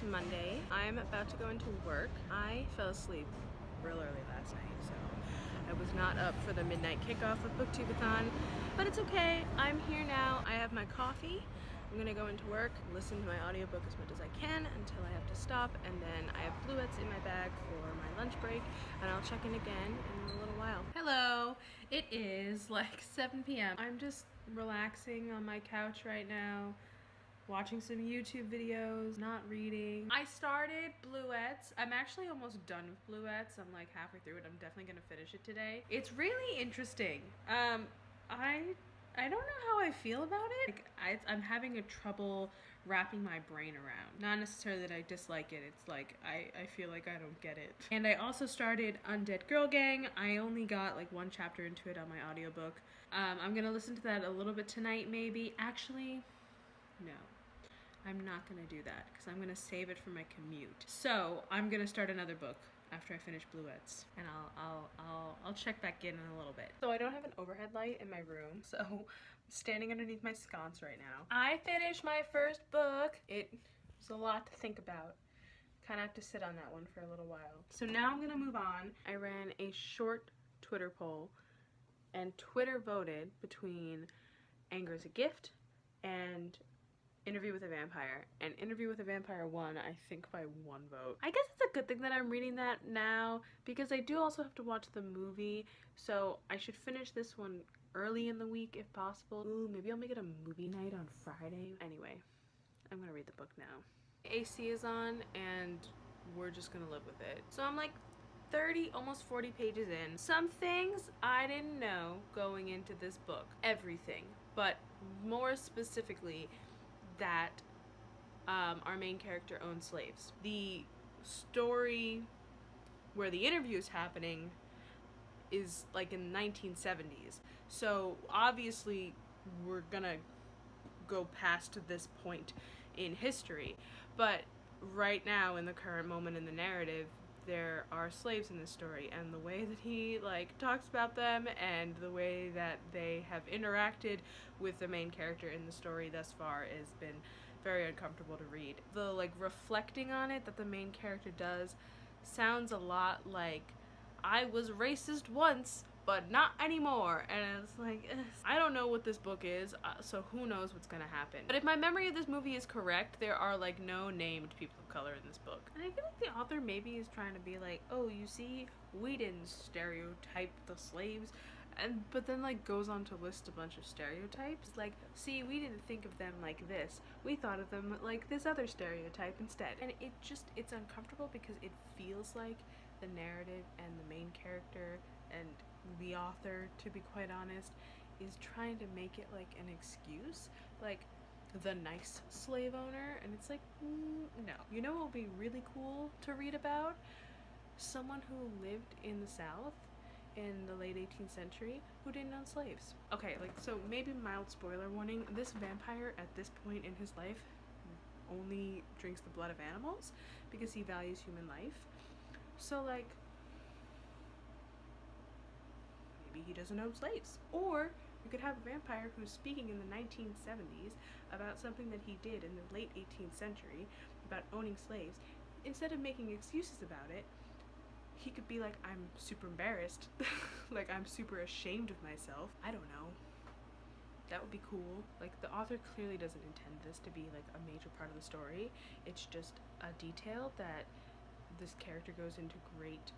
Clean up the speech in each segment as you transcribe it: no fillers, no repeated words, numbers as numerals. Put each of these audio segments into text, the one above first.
Monday. I'm about to go into work. I fell asleep real early last night, so I was not up for the midnight kickoff of booktubeathon, but it's okay. I'm here now. I have my coffee. I'm gonna go into work, listen to my audiobook as much as I can until I have to stop, and then I have Bluettes in my bag for my lunch break, and I'll check in again in a little while. Hello, it is like 7 p.m. I'm just relaxing on my couch right now, watching some YouTube videos, not reading. I started Bluettes. I'm actually almost done with Bluettes. I'm like halfway through it. I'm definitely gonna finish it today. It's really interesting. I don't know how I feel about it. Like, I'm having a trouble wrapping my brain around. Not necessarily that I dislike it, it's like I feel like I don't get it. And I also started Undead Girl Gang. I only got like one chapter into it on my audiobook. I'm gonna listen to that a little bit tonight maybe. Actually, no. I'm not gonna do that because I'm gonna save it for my commute. So I'm gonna start another book after I finish Bluettes, and I'll check back in a little bit. So I don't have an overhead light in my room, so I'm standing underneath my sconce right now. I finished my first book. It was a lot to think about. Kind of have to sit on that one for a little while. So now I'm gonna move on. I ran a short Twitter poll, and Twitter voted between Anger is a Gift and Interview with a Vampire, and Interview with a Vampire won, I think, by 1 vote. I guess it's a good thing that I'm reading that now because I do also have to watch the movie, so I should finish this one early in the week if possible. Ooh, maybe I'll make it a movie night on Friday. Anyway, I'm gonna read the book now. AC is on and we're just gonna live with it. So I'm like 30, almost 40 pages in. Some things I didn't know going into this book. Everything, but more specifically that our main character owns slaves. The story where the interview is happening is like in the 1970s. So obviously we're gonna go past this point in history. But right now, in the current moment in the narrative, there are slaves in this story, and the way that he like talks about them and the way that they have interacted with the main character in the story thus far has been very uncomfortable to read. The like reflecting on it that the main character does sounds a lot like I was racist once but not anymore, and it's like, I don't know what this book is, so who knows what's gonna happen. But if my memory of this movie is correct, there are like no named people of color in this book. And I feel like the author maybe is trying to be like, oh, you see, we didn't stereotype the slaves, but then like goes on to list a bunch of stereotypes. Like, see, we didn't think of them like this. We thought of them like this other stereotype instead. And it's uncomfortable because it feels like the narrative and the main character and the author, to be quite honest, is trying to make it like an excuse, like the nice slave owner, and it's like, no. You know what would be really cool to read about? Someone who lived in the South in the late 18th century who didn't own slaves. Okay, like, so maybe mild spoiler warning, this vampire at this point in his life only drinks the blood of animals because he values human life. So like, maybe he doesn't own slaves. Or you could have a vampire who's speaking in the 1970s about something that he did in the late 18th century about owning slaves. Instead of making excuses about it, he could be like, I'm super embarrassed. Like, I'm super ashamed of myself. I don't know. That would be cool. Like, the author clearly doesn't intend this to be like a major part of the story. It's just a detail that this character goes into great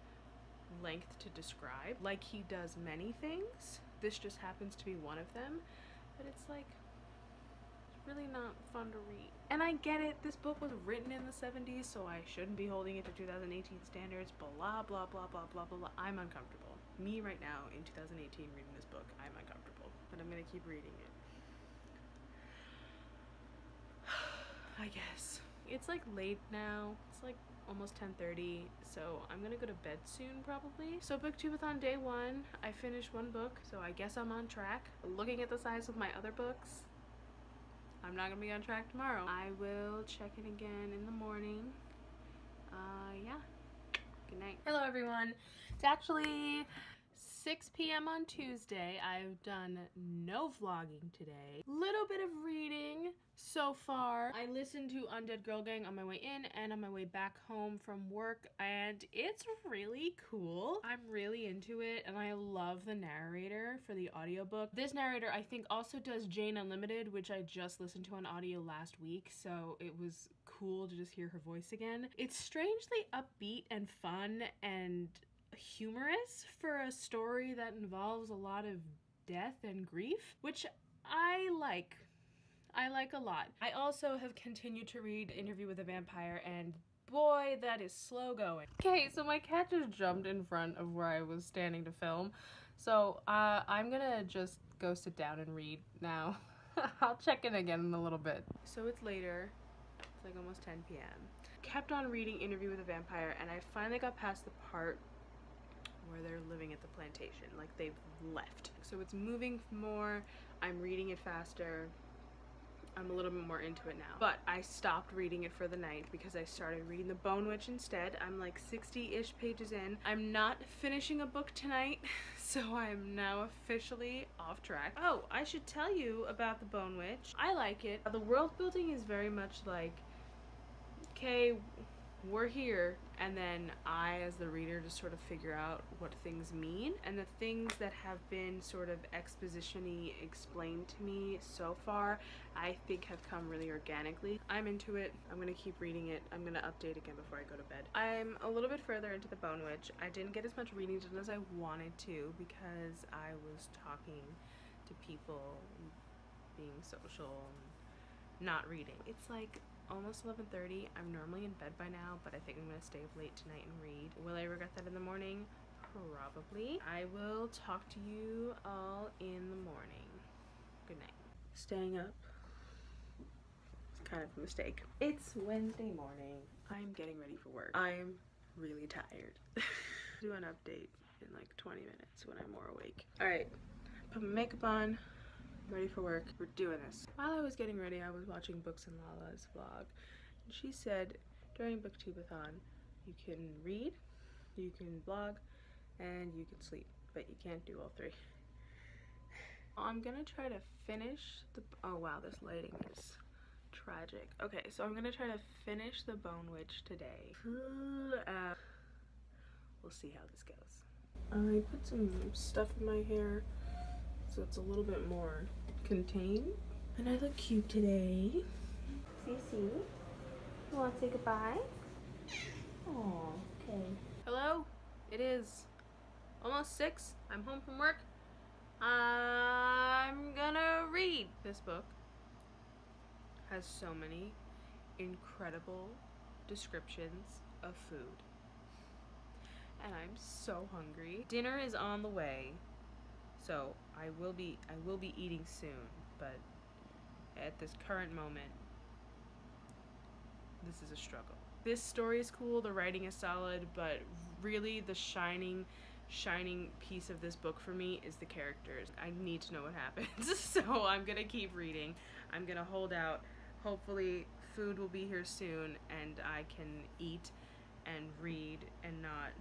length to describe, like he does many things. This just happens to be one of them, but it's like, it's really not fun to read. And I get it, this book was written in the 70s, so I shouldn't be holding it to 2018 standards, blah blah blah blah blah blah. I'm uncomfortable. Me right now in 2018 reading this book, I'm uncomfortable, but I'm gonna keep reading it. I guess. It's like late now. It's like almost 10:30, so I'm gonna go to bed soon probably. So booktubeathon day 1, I finished 1 book, so I guess I'm on track. Looking at the size of my other books, I'm not gonna be on track tomorrow. I will check in again in the morning. Yeah. Good night. Hello everyone. It's actually 6 p.m. on Tuesday. I've done no vlogging today. Little bit of reading so far. I listened to Undead Girl Gang on my way in and on my way back home from work, and it's really cool. I'm really into it, and I love the narrator for the audiobook. This narrator, I think, also does Jane Unlimited, which I just listened to on audio last week, so it was cool to just hear her voice again. It's strangely upbeat and fun and humorous for a story that involves a lot of death and grief, which I like. I like a lot. I also have continued to read Interview with a Vampire, and boy, that is slow going. Okay, so my cat just jumped in front of where I was standing to film, so I'm gonna just go sit down and read now. I'll check in again in a little bit. So it's later. It's like almost 10 p.m. Kept on reading Interview with a Vampire, and I finally got past the part where they're living at the plantation, like they've left. So it's moving more, I'm reading it faster, I'm a little bit more into it now. But I stopped reading it for the night because I started reading The Bone Witch instead. I'm like 60-ish pages in. I'm not finishing a book tonight, so I'm now officially off track. Oh, I should tell you about The Bone Witch. I like it. The world building is very much like, okay, we're here, and then I, as the reader, just sort of figure out what things mean, and the things that have been sort of exposition-y explained to me so far, I think have come really organically. I'm into it. I'm gonna keep reading it. I'm gonna update again before I go to bed. I'm a little bit further into The Bone Witch. I didn't get as much reading done as I wanted to because I was talking to people, being social, and not reading. It's like almost 11:30. I'm normally in bed by now, but I think I'm gonna stay up late tonight and read. Will I regret that in the morning? Probably. I will talk to you all in the morning. Good night. Staying up is kind of a mistake. It's Wednesday morning. I'm getting ready for work. I'm really tired. Do an update in like 20 minutes when I'm more awake. All right, put my makeup on. Ready for work. We're doing this. While I was getting ready, I was watching Books and Lala's vlog, and she said during booktubeathon you can read, you can blog, and you can sleep, but you can't do all three. I'm gonna try to finish the, oh wow, this lighting is tragic. Okay, so I'm gonna try to finish The Bone Witch today. We'll see how this goes. I put some stuff in my hair so it's a little bit more contained. And I look cute today. Cece, you want to say goodbye? Oh, okay. Hello? It is almost 6. I'm home from work. I'm gonna read. This book has so many incredible descriptions of food. And I'm so hungry. Dinner is on the way. So I will be eating soon, but at this current moment, this is a struggle. This story is cool, the writing is solid, but really the shining piece of this book for me is the characters. I need to know what happens, so I'm gonna keep reading. I'm gonna hold out. Hopefully food will be here soon and I can eat and read and not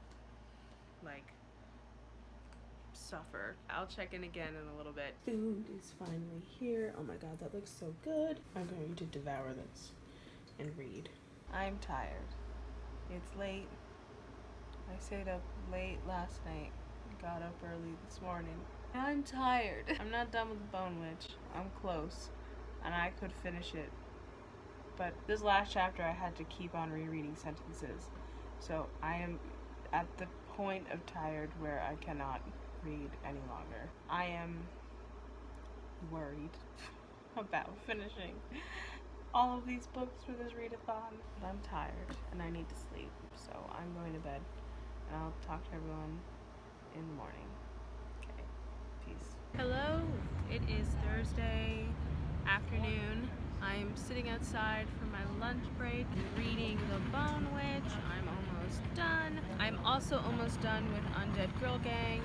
like suffer. I'll check in again in a little bit. Food is finally here. Oh my god, that looks so good. I'm going to devour this and read. I'm tired. It's late. I stayed up late last night. Got up early this morning. I'm tired. I'm not done with The Bone Witch. I'm close. And I could finish it. But this last chapter I had to keep on rereading sentences. So I am at the point of tired where I cannot read any longer. I am worried about finishing all of these books for this readathon, but I'm tired and I need to sleep, so I'm going to bed and I'll talk to everyone in the morning. Okay, peace. Hello, it is Thursday afternoon. I'm sitting outside for my lunch break reading The Bone Witch. I'm almost done. I'm also almost done with Undead Girl Gang.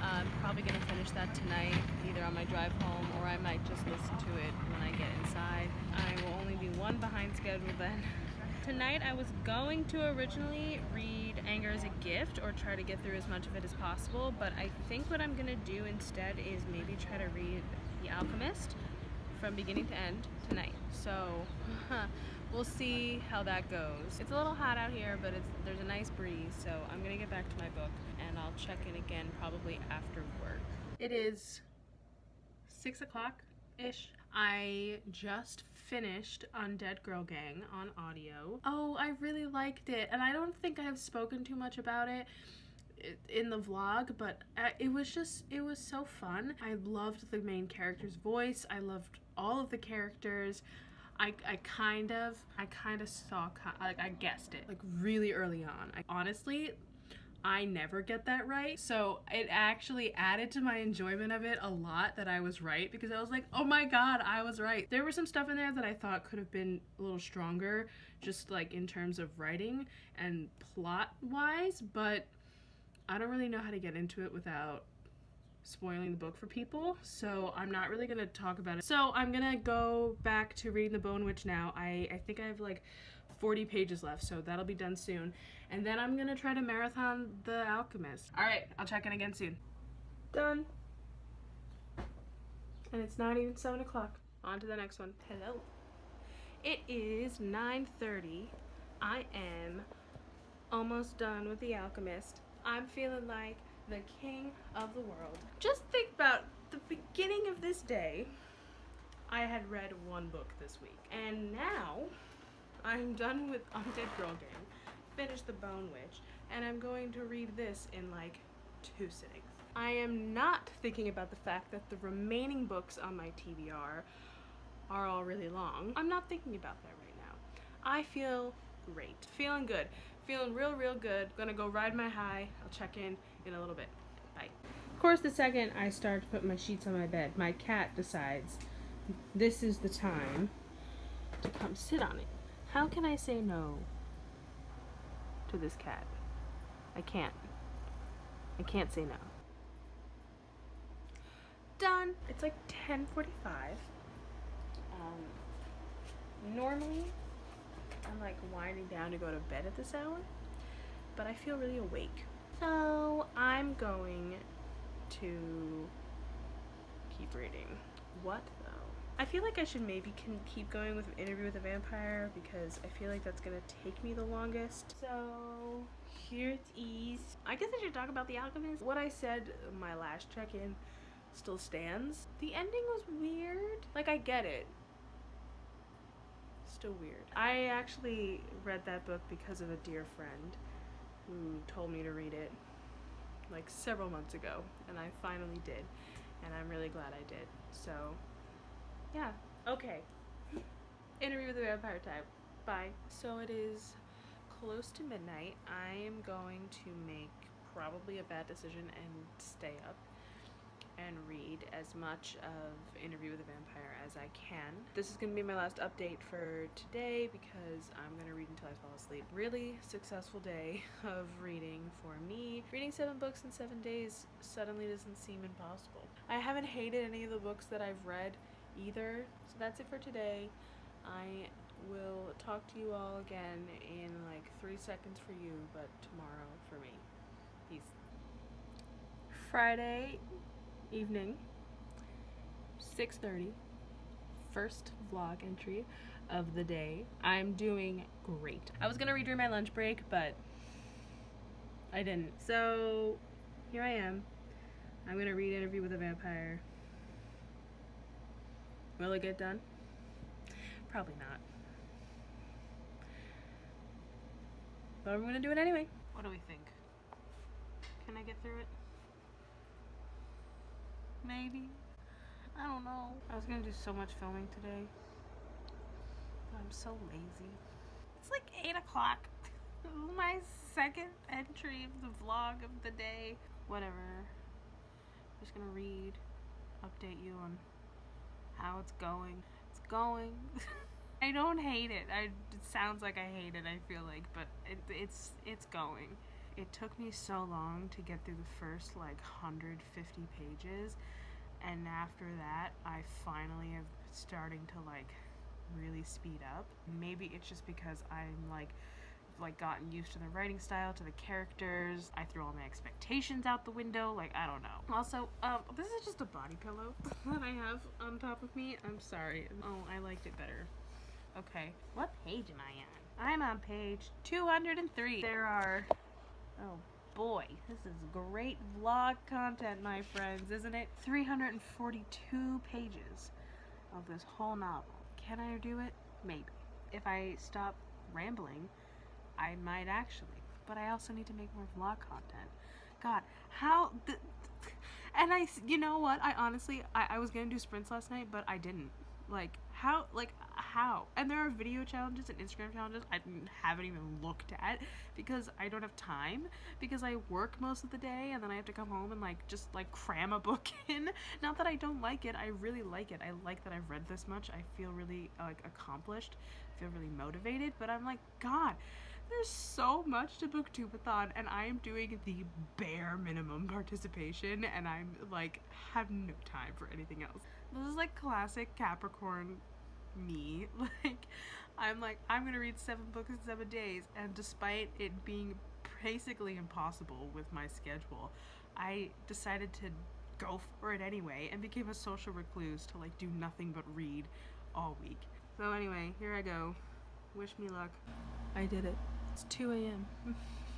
I'm probably going to finish that tonight, either on my drive home or I might just listen to it when I get inside. I will only be one behind schedule then. Tonight I was going to originally read Anger is a Gift or try to get through as much of it as possible, but I think what I'm gonna do instead is maybe try to read The Alchemist from beginning to end tonight. So we'll see how that goes. It's a little hot out here, but there's a nice breeze, so I'm gonna get back to my book and I'll check in again probably after work. It is 6 o'clock-ish. I just finished Undead Girl Gang on audio. Oh, I really liked it, and I don't think I have spoken too much about it in the vlog, but it was so fun. I loved the main character's voice. I loved all of the characters. I kind of saw, like, I guessed it like really early on. Honestly, I never get that right, so it actually added to my enjoyment of it a lot that I was right, because I was like, oh my god, I was right. There was some stuff in there that I thought could have been a little stronger, just like in terms of writing and plot wise, but I don't really know how to get into it without spoiling the book for people, so I'm not really gonna talk about it. So I'm gonna go back to reading The Bone Witch now. I think I have like 40 pages left, so that'll be done soon. And then I'm gonna try to marathon The Alchemist. Alright, I'll check in again soon. Done. And it's not even 7 o'clock. On to the next one. Hello. It is 9:30. I am almost done with The Alchemist. I'm feeling like the king of the world. Just think about the beginning of this day. I had read one book this week, and now I'm done with Undead Girl Gang, finished The Bone Witch, and I'm going to read this in like 2 sittings. I am not thinking about the fact that the remaining books on my TBR are all really long. I'm not thinking about that right now. I feel great. Feeling good. Feeling real good. Gonna go ride my high. I'll check in a little bit. Bye. Of course, the second I start to put my sheets on my bed, my cat decides this is the time to come sit on it. How can I say no to this cat? I can't. I can't say no. Done. It's like 10:45. Normally, I'm like winding down to go to bed at this hour, but I feel really awake. So I'm going to keep reading. What though? I feel like I should maybe keep going with Interview with a Vampire, because I feel like that's gonna take me the longest. So here it is. I guess I should talk about The Alchemist. What I said in my last check-in still stands. The ending was weird. Like, I get it. Still weird. I actually read that book because of a dear friend who told me to read it like several months ago, and I finally did, and I'm really glad I did. So yeah, okay. Interview with the Vampire time. Bye. So it is close to midnight. I am going to make probably a bad decision and stay up and read as much of Interview with a Vampire as I can. This is going to be my last update for today because I'm going to read until I fall asleep. Really successful day of reading for me. Reading 7 books in 7 days suddenly doesn't seem impossible. I haven't hated any of the books that I've read either, so that's it for today. I will talk to you all again in like 3 seconds for you, but tomorrow for me. Peace. Friday evening, 6:30, first vlog entry of the day. I'm doing great. I was gonna read during my lunch break, but I didn't. So here I am. I'm gonna read Interview with a Vampire. Will it get done? Probably not. But I'm gonna do it anyway. What do we think? Can I get through it? Maybe. I don't know. I was gonna do so much filming today, but I'm so lazy. It's like 8 o'clock. My second entry of the vlog of the day. Whatever. I'm just gonna read, update you on how it's going. It's going. I don't hate it. It sounds like I hate it, I feel like, but it's going. It took me so long to get through the first like 150 pages, and after that I finally am starting to like really speed up. Maybe it's just because I'm like gotten used to the writing style, to the characters. I threw all my expectations out the window. Like, I don't know. Also, this is just a body pillow that I have on top of me. I'm sorry. Oh, I liked it better. Okay, what page am I on? I'm on page 203. There are, oh boy, this is great vlog content, my friends, isn't it? 342 pages of this whole novel. Can I do it? Maybe. If I stop rambling, I might actually. But I also need to make more vlog content. God, and you know what? I honestly, I was gonna do sprints last night, but I didn't. Like, how? And there are video challenges and Instagram challenges I haven't even looked at because I don't have time, because I work most of the day and then I have to come home and just cram a book in. Not that I don't like it, I really like it. I like that I've read this much. I feel really accomplished, feel really motivated, but I'm like, God, there's so much to booktubeathon and I am doing the bare minimum participation and I'm have no time for anything else. This is classic Capricorn me. I'm gonna read 7 books in 7 days, and despite it being basically impossible with my schedule, I decided to go for it anyway and became a social recluse to do nothing but read all week. So anyway, here I go. Wish me luck. I did it. It's 2 a.m.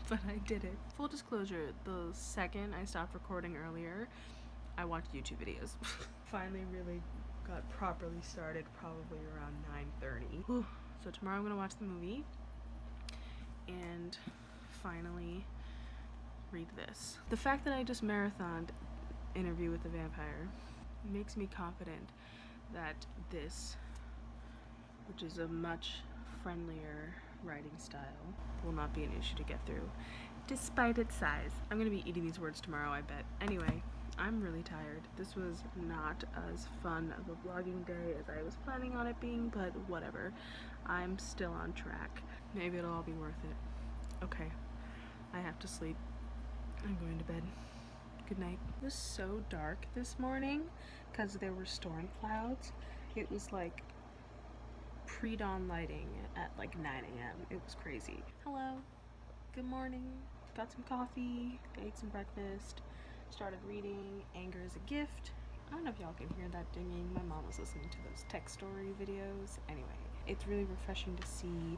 but I did it. Full disclosure, the second I stopped recording earlier, I watched YouTube videos. Finally really got properly started probably around 9:30. So tomorrow I'm gonna watch the movie and finally read this. The fact that I just marathoned Interview with the Vampire makes me confident that this, which is a much friendlier writing style, will not be an issue to get through, despite its size. I'm gonna be eating these words tomorrow, I bet. Anyway, I'm really tired. This was not as fun of a vlogging day as I was planning on it being, but whatever. I'm still on track. Maybe it'll all be worth it. Okay, I have to sleep. I'm going to bed. Good night. It was so dark this morning because there were storm clouds. It was pre-dawn lighting at 9 a.m. It was crazy. Hello. Good morning. Got some coffee. Ate some breakfast. Started reading Anger is a Gift. I don't know if y'all can hear that dinging. My mom was listening to those tech story videos. Anyway, it's really refreshing to see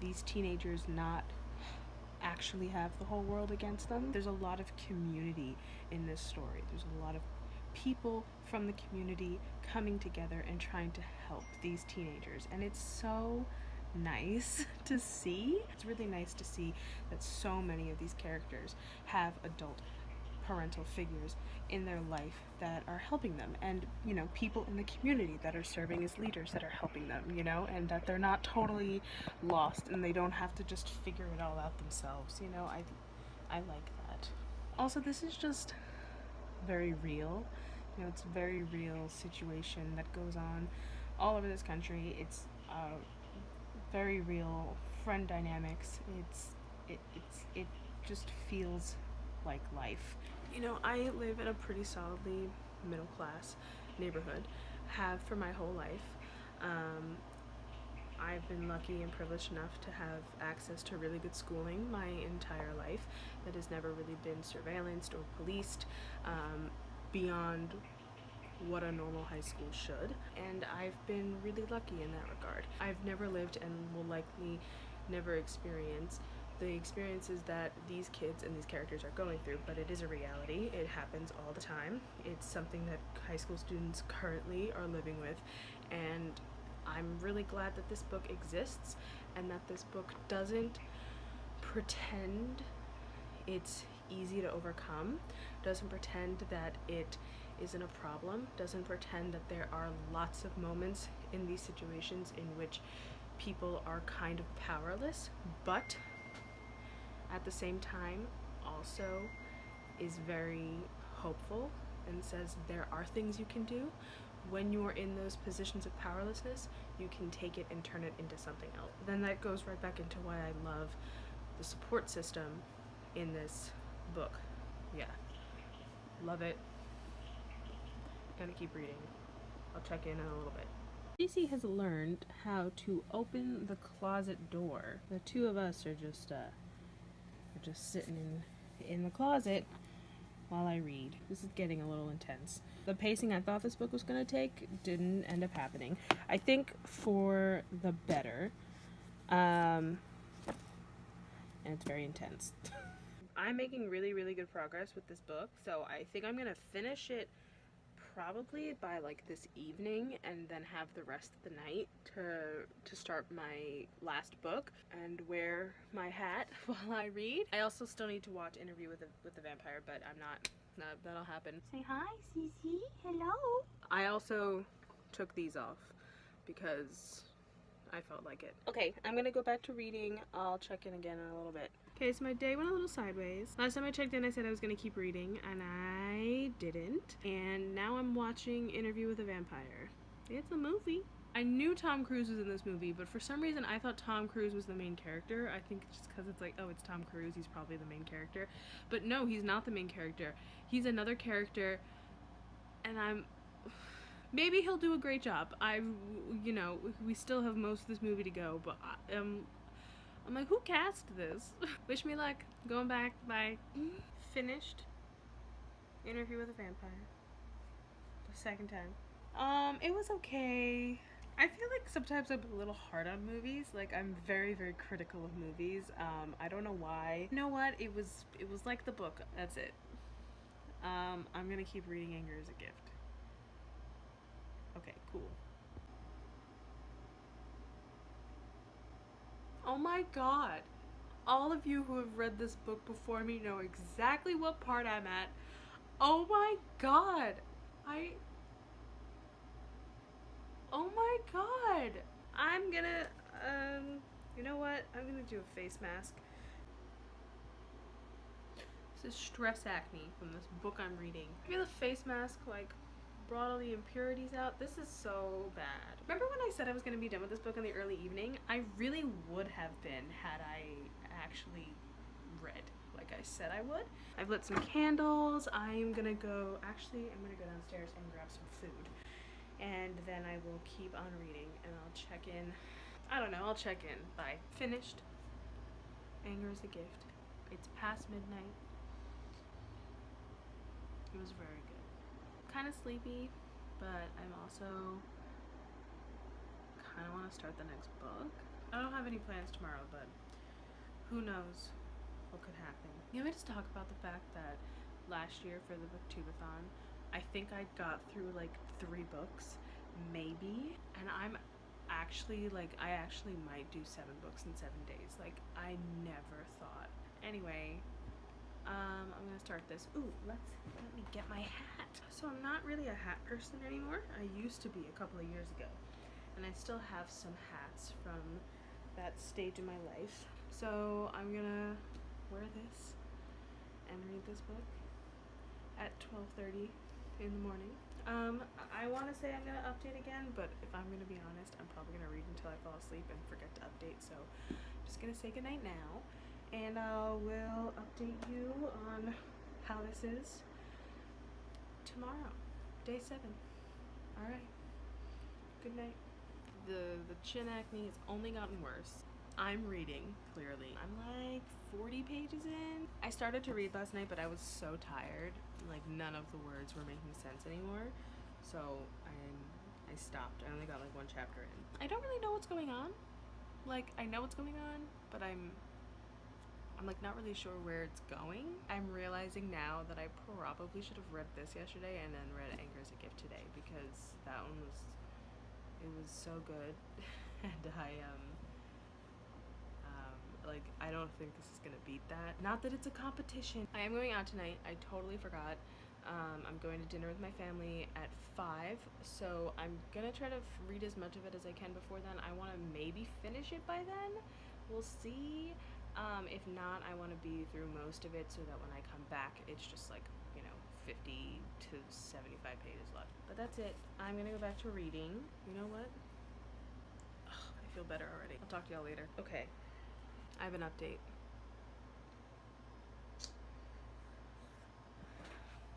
these teenagers not actually have the whole world against them. There's a lot of community in this story. There's a lot of people from the community coming together and trying to help these teenagers. And it's so nice to see. It's really nice to see that so many of these characters have adult parental figures in their life that are helping them, and people in the community that are serving as leaders that are helping them, and that they're not totally lost and they don't have to just figure it all out themselves. I like that. Also, this is just very real. It's a very real situation that goes on all over this country. It's very real friend dynamics. It just feels like life. I live in a pretty solidly middle class neighborhood, have for my whole life. I've been lucky and privileged enough to have access to really good schooling my entire life that has never really been surveillanced or policed beyond what a normal high school should, and I've been really lucky in that regard. I've never lived and will likely never experience the experiences that these kids and these characters are going through, but it is a reality. It happens all the time. It's something that high school students currently are living with, and I'm really glad that this book exists and that this book doesn't pretend it's easy to overcome, doesn't pretend that it isn't a problem, doesn't pretend that there are lots of moments in these situations in which people are kind of powerless, but at the same time also is very hopeful and says there are things you can do. When you are in those positions of powerlessness, you can take it and turn it into something else. Then that goes right back into why I love the support system in this book. Yeah, love it. Gonna keep reading. I'll check in a little bit. Cece has learned how to open the closet door. The two of us are just sitting in the closet while I read. This is getting a little intense. The pacing I thought this book was going to take didn't end up happening. I think for the better. And it's very intense. I'm making really, really good progress with this book, so I think I'm going to finish it probably by like this evening and then have the rest of the night to start my last book and wear my hat while I read. I also still need to watch Interview with the Vampire, but I'm not. No, that'll happen. Say hi, Cece. Hello. I also took these off because I felt like it. Okay, I'm gonna go back to reading. I'll check in again in a little bit. Okay, so my day went a little sideways. Last time I checked in, I said I was gonna keep reading, and I didn't. And now I'm watching Interview with a Vampire. It's a movie. I knew Tom Cruise was in this movie, but for some reason I thought Tom Cruise was the main character. I think just because it's like, oh, it's Tom Cruise, he's probably the main character. But no, he's not the main character. He's another character, and maybe he'll do a great job. We still have most of this movie to go, but I'm like, who cast this? Wish me luck. Going back. Bye. Finished Interview with a Vampire. The second time. It was okay. I feel like sometimes I'm a little hard on movies. Like, I'm very, very critical of movies. I don't know why. You know what? It was like the book. That's it. I'm gonna keep reading Anger is a Gift. Okay, cool. Oh my god. All of you who have read this book before me know exactly what part I'm at. Oh my god. Oh my god. I'm gonna, you know what? I'm gonna do a face mask. This is stress acne from this book I'm reading. Maybe the face mask, like, brought all the impurities out. This is so bad. Remember when I said I was going to be done with this book in the early evening? I really would have been had I actually read like I said I would. I've lit some candles. I'm gonna go downstairs and grab some food, and then I will keep on reading, and I'll check in. I don't know, I'll check in. Bye. Finished Anger is a Gift. It's past midnight. It was very good. Kind of sleepy, but I'm also kind of want to start the next book. I don't have any plans tomorrow, but who knows what could happen. You want me to talk about the fact that last year for the booktubeathon, I think I got through like 3 books, maybe, and I actually might do 7 books in 7 days. Like, I never thought. Anyway, I'm gonna start this. Ooh, let me get my hat. So I'm not really a hat person anymore. I used to be a couple of years ago, and I still have some hats from that stage in my life. So I'm gonna wear this and read this book at 12:30 in the morning. I want to say I'm gonna update again, but if I'm gonna be honest, I'm probably gonna read until I fall asleep and forget to update. So I'm just gonna say goodnight now, and I will update you on how this is tomorrow, day 7. All right. Good night. The chin acne has only gotten worse. I'm reading, clearly. I'm like 40 pages in. I started to read last night, but I was so tired. Like, none of the words were making sense anymore. So I stopped. I only got like 1 chapter in. I don't really know what's going on. Like, I know what's going on, but I'm like not really sure where it's going. I'm realizing now that I probably should have read this yesterday and then read Anger is a Gift today, because that one was so good. And I don't think this is gonna beat that. Not that it's a competition. I am going out tonight. I totally forgot. I'm going to dinner with my family at 5, so I'm gonna try to read as much of it as I can before then. I want to maybe finish it by then. We'll see. If not, I want to be through most of it so that when I come back, it's just like, 50 to 75 pages left. But that's it. I'm gonna go back to reading. You know what? Ugh, I feel better already. I'll talk to y'all later. Okay. I have an update.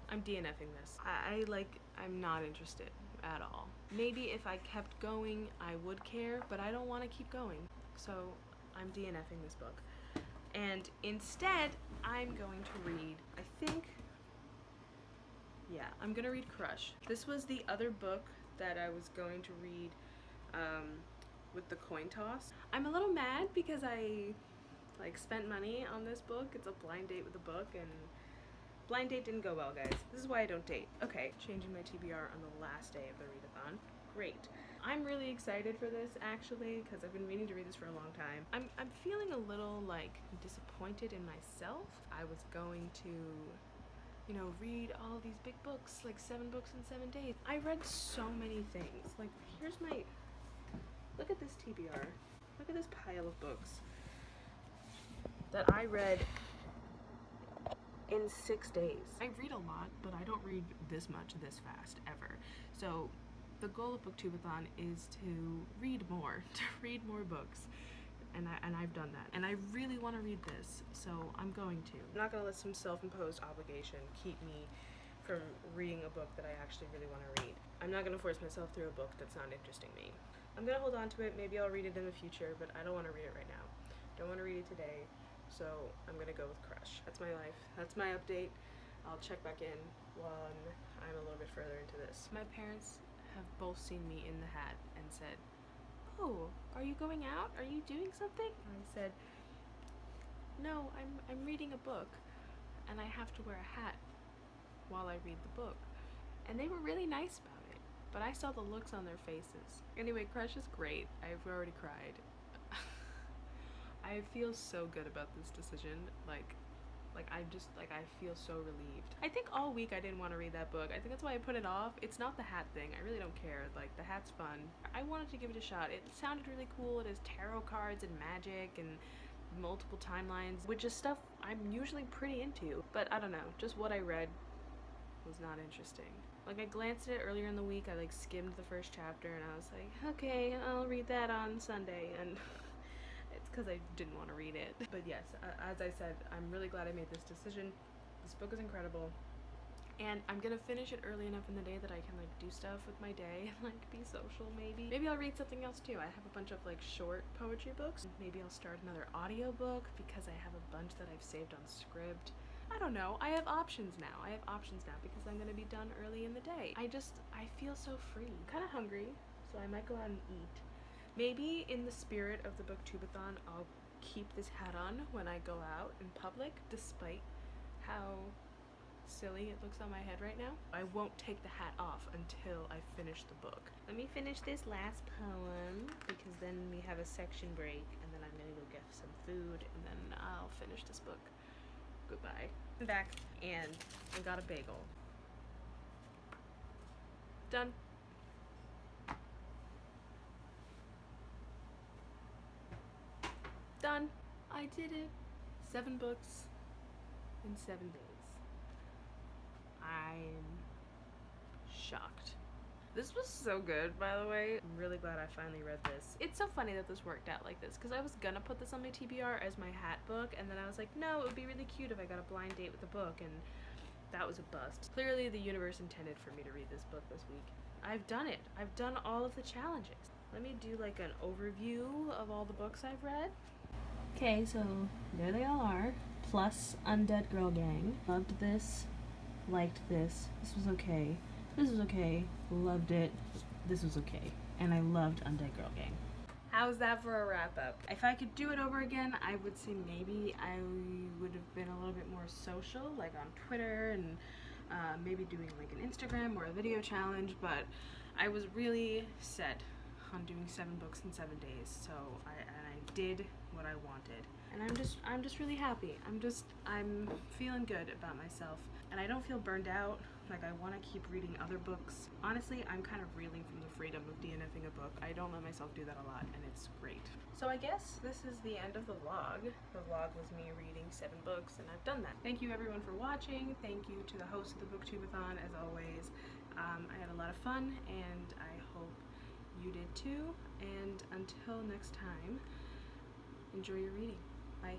I'm DNFing this. I'm not interested at all. Maybe if I kept going, I would care, but I don't want to keep going. So I'm DNFing this book. And instead, I'm going to read, I'm gonna read Crush. This was the other book that I was going to read with the coin toss. I'm a little mad because I spent money on this book. It's a blind date with a book, and blind date didn't go well, guys. This is why I don't date. Okay, changing my TBR on the last day of the readathon. Great. I'm really excited for this, actually, because I've been meaning to read this for a long time. I'm feeling a little disappointed in myself. I was going to, you know, read all these big books, like 7 books in 7 days. I read so many things. Like, here's my, look at this TBR. Look at this pile of books that I read in 6 days. I read a lot, but I don't read this much this fast, ever. So the goal of booktubeathon is to read more, books. And I've done that. And I really want to read this, so I'm going to. I'm not going to let some self-imposed obligation keep me from reading a book that I actually really want to read. I'm not going to force myself through a book that's not interesting me. I'm going to hold on to it. Maybe I'll read it in the future, but I don't want to read it right now. Don't want to read it today, so I'm going to go with Crush. That's my life. That's my update. I'll check back in when I'm a little bit further into this. My parents have both seen me in the hat and said, "Oh, are you going out? Are you doing something?" And I said, "No, I'm reading a book, and I have to wear a hat while I read the book." And they were really nice about it, but I saw the looks on their faces. Anyway, Crush is great. I've already cried. I feel so good about this decision. I feel so relieved. I think all week I didn't want to read that book. I think that's why I put it off. It's not the hat thing. I really don't care. Like, the hat's fun. I wanted to give it a shot. It sounded really cool. It has tarot cards and magic and multiple timelines, which is stuff I'm usually pretty into. But I don't know. Just what I read was not interesting. Like, I glanced at it earlier in the week. I skimmed the first chapter and I was like, okay, I'll read that on Sunday. And it's because I didn't want to read it. But yes, as I said, I'm really glad I made this decision. This book is incredible. And I'm gonna finish it early enough in the day that I can do stuff with my day and be social maybe. Maybe I'll read something else too. I have a bunch of short poetry books. Maybe I'll start another audiobook because I have a bunch that I've saved on Scribd. I don't know. I have options now. Because I'm gonna be done early in the day. I feel so free. I'm kind of hungry, so I might go out and eat. Maybe in the spirit of the booktubeathon, I'll keep this hat on when I go out in public, despite how silly it looks on my head right now. I won't take the hat off until I finish the book. Let me finish this last poem, because then we have a section break, and then I'm gonna go get some food, and then I'll finish this book. Goodbye. I'm back, and I got a bagel. Done. Done. I did it. 7 books in 7 days. I'm shocked. This was so good, by the way. I'm really glad I finally read this. It's so funny that this worked out like this, because I was gonna put this on my TBR as my hat book, and then I was like, no, it would be really cute if I got a blind date with the book, and that was a bust. Clearly the universe intended for me to read this book this week. I've done it. I've done all of the challenges. Let me do an overview of all the books I've read. Okay, so there they all are, plus Undead Girl Gang. Loved this, liked this, this was okay, this was okay, loved it, this was okay, and I loved Undead Girl Gang. How's that for a wrap up? If I could do it over again, I would say maybe I would have been a little bit more social, on Twitter, and maybe doing an Instagram or a video challenge, but I was really set on doing 7 books in 7 days, so I did what I wanted, and I'm just really happy. I'm feeling good about myself, and I don't feel burned out. I want to keep reading other books. Honestly, I'm kind of reeling from the freedom of DNFing a book. I don't let myself do that a lot, and it's great. So I guess this is the end of the vlog. The vlog was me reading 7 books, and I've done that. Thank you everyone for watching. Thank you to the host of the booktubeathon, as always. I had a lot of fun, and I hope you did too. And until next time, enjoy your reading. Bye.